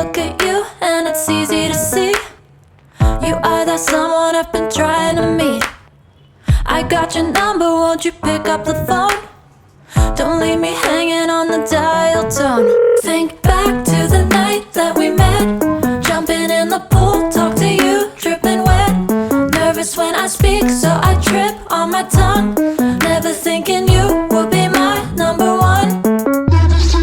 look at you and it's easy to see. You are that someone I've been trying to meet. I got your number, won't you pick up the phone? Don't leave me hanging on the dial tone. Think back to the night that we met, jumping in the pool, talk to you, dripping wet. Nervous when I speak, so I trip on my tongue. Never thinking you would be my number one. Nervous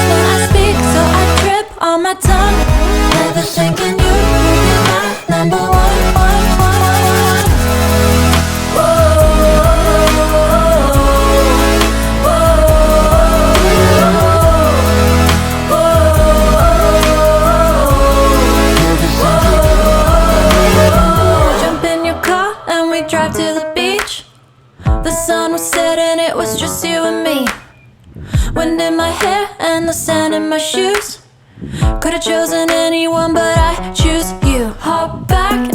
when I speak, so I trip on my tongue. Never thinking you would be my number one. Drive to the beach. The sun was setting, it was just you and me. Wind in my hair and the sand in my shoes. Could've chosen anyone, but I choose you. Hop back